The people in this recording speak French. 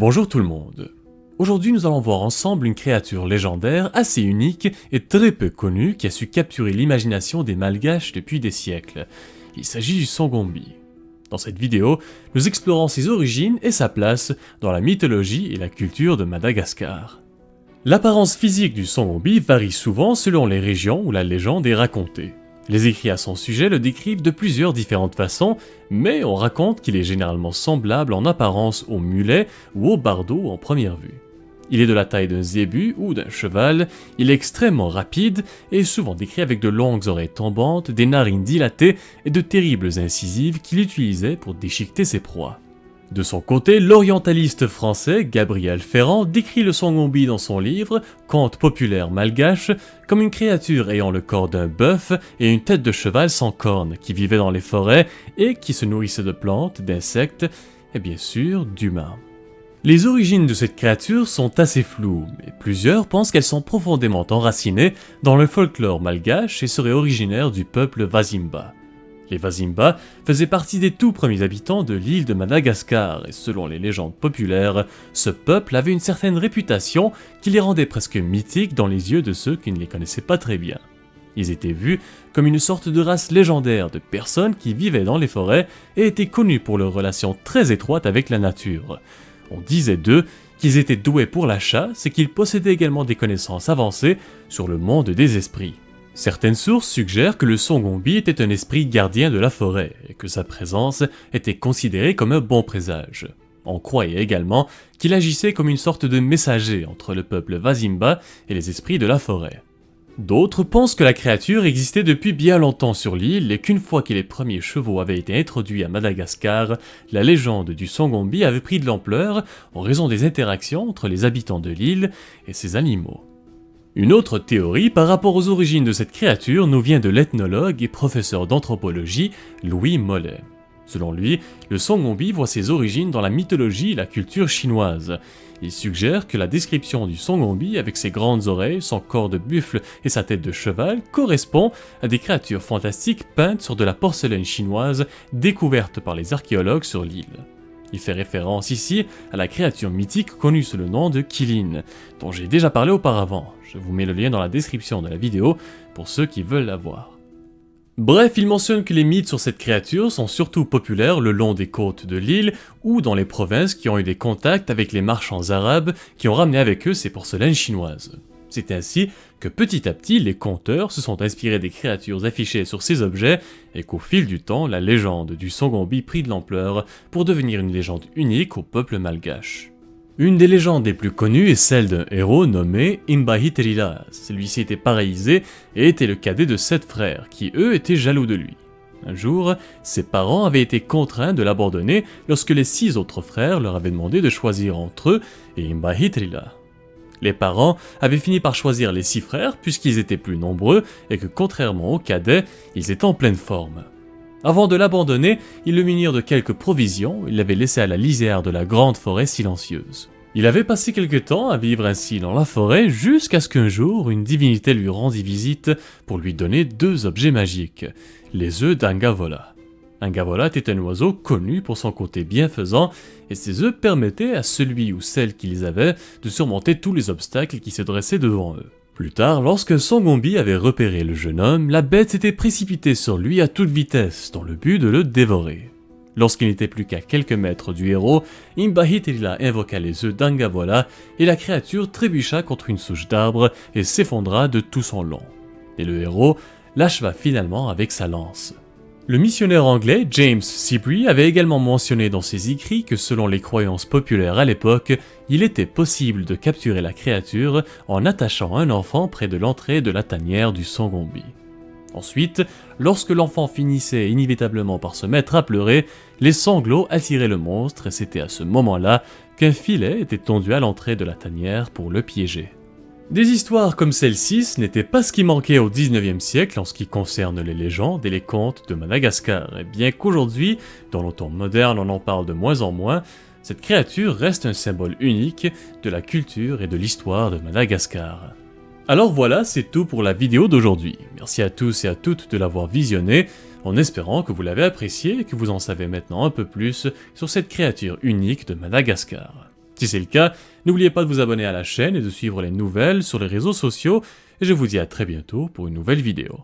Bonjour tout le monde. Aujourd'hui nous allons voir ensemble une créature légendaire assez unique et très peu connue qui a su capturer l'imagination des Malgaches depuis des siècles. Il s'agit du Songombi. Dans cette vidéo, nous explorons ses origines et sa place dans la mythologie et la culture de Madagascar. L'apparence physique du Songombi varie souvent selon les régions où la légende est racontée. Les écrits à son sujet le décrivent de plusieurs différentes façons, mais on raconte qu'il est généralement semblable en apparence au mulet ou au bardeau en première vue. Il est de la taille d'un zébu ou d'un cheval, il est extrêmement rapide et souvent décrit avec de longues oreilles tombantes, des narines dilatées et de terribles incisives qu'il utilisait pour déchiqueter ses proies. De son côté, l'orientaliste français Gabriel Ferrand décrit le Songombi dans son livre « Conte populaire malgache » comme une créature ayant le corps d'un bœuf et une tête de cheval sans cornes, qui vivait dans les forêts et qui se nourrissait de plantes, d'insectes et bien sûr d'humains. Les origines de cette créature sont assez floues, mais plusieurs pensent qu'elles sont profondément enracinées dans le folklore malgache et seraient originaires du peuple Vazimba. Les Vazimba faisaient partie des tout premiers habitants de l'île de Madagascar et selon les légendes populaires, ce peuple avait une certaine réputation qui les rendait presque mythiques dans les yeux de ceux qui ne les connaissaient pas très bien. Ils étaient vus comme une sorte de race légendaire de personnes qui vivaient dans les forêts et étaient connus pour leur relation très étroite avec la nature. On disait d'eux qu'ils étaient doués pour la chasse et qu'ils possédaient également des connaissances avancées sur le monde des esprits. Certaines sources suggèrent que le Songombi était un esprit gardien de la forêt et que sa présence était considérée comme un bon présage. On croyait également qu'il agissait comme une sorte de messager entre le peuple Vazimba et les esprits de la forêt. D'autres pensent que la créature existait depuis bien longtemps sur l'île et qu'une fois que les premiers chevaux avaient été introduits à Madagascar, la légende du Songombi avait pris de l'ampleur en raison des interactions entre les habitants de l'île et ses animaux. Une autre théorie par rapport aux origines de cette créature nous vient de l'ethnologue et professeur d'anthropologie Louis Mollet. Selon lui, le Songombi voit ses origines dans la mythologie et la culture chinoise. Il suggère que la description du Songombi avec ses grandes oreilles, son corps de buffle et sa tête de cheval correspond à des créatures fantastiques peintes sur de la porcelaine chinoise découverte par les archéologues sur l'île. Il fait référence ici à la créature mythique connue sous le nom de Qilin, dont j'ai déjà parlé auparavant. Je vous mets le lien dans la description de la vidéo pour ceux qui veulent la voir. Bref, il mentionne que les mythes sur cette créature sont surtout populaires le long des côtes de l'île ou dans les provinces qui ont eu des contacts avec les marchands arabes qui ont ramené avec eux ces porcelaines chinoises. C'est ainsi que petit à petit, les conteurs se sont inspirés des créatures affichées sur ces objets et qu'au fil du temps, la légende du Songombi prit de l'ampleur pour devenir une légende unique au peuple malgache. Une des légendes les plus connues est celle d'un héros nommé Imbahitrila. Celui-ci était paralysé et était le cadet de 7 frères qui, eux, étaient jaloux de lui. Un jour, ses parents avaient été contraints de l'abandonner lorsque les 6 autres frères leur avaient demandé de choisir entre eux et Imbahitrila. Les parents avaient fini par choisir les 6 frères puisqu'ils étaient plus nombreux et que contrairement aux cadets, ils étaient en pleine forme. Avant de l'abandonner, ils le munirent de quelques provisions, ils l'avaient laissé à la lisière de la grande forêt silencieuse. Il avait passé quelque temps à vivre ainsi dans la forêt jusqu'à ce qu'un jour, une divinité lui rendit visite pour lui donner 2 objets magiques, les œufs d'Angavola. Angavola était un oiseau connu pour son côté bienfaisant et ses œufs permettaient à celui ou celle qui les avait de surmonter tous les obstacles qui se dressaient devant eux. Plus tard, lorsque Songombi avait repéré le jeune homme, la bête s'était précipitée sur lui à toute vitesse dans le but de le dévorer. Lorsqu'il n'était plus qu'à quelques mètres du héros, Imbahitrila invoqua les œufs d'Angavola et la créature trébucha contre une souche d'arbre et s'effondra de tout son long. Et le héros l'acheva finalement avec sa lance. Le missionnaire anglais James Sibley avait également mentionné dans ses écrits que selon les croyances populaires à l'époque, il était possible de capturer la créature en attachant un enfant près de l'entrée de la tanière du Songombi. Ensuite, lorsque l'enfant finissait inévitablement par se mettre à pleurer, les sanglots attiraient le monstre et c'était à ce moment-là qu'un filet était tendu à l'entrée de la tanière pour le piéger. Des histoires comme celle-ci, ce n'était pas ce qui manquait au 19e siècle en ce qui concerne les légendes et les contes de Madagascar, et bien qu'aujourd'hui, dans le temps moderne on en parle de moins en moins, cette créature reste un symbole unique de la culture et de l'histoire de Madagascar. Alors voilà, c'est tout pour la vidéo d'aujourd'hui. Merci à tous et à toutes de l'avoir visionné, en espérant que vous l'avez apprécié et que vous en savez maintenant un peu plus sur cette créature unique de Madagascar. Si c'est le cas, n'oubliez pas de vous abonner à la chaîne et de suivre les nouvelles sur les réseaux sociaux, et je vous dis à très bientôt pour une nouvelle vidéo.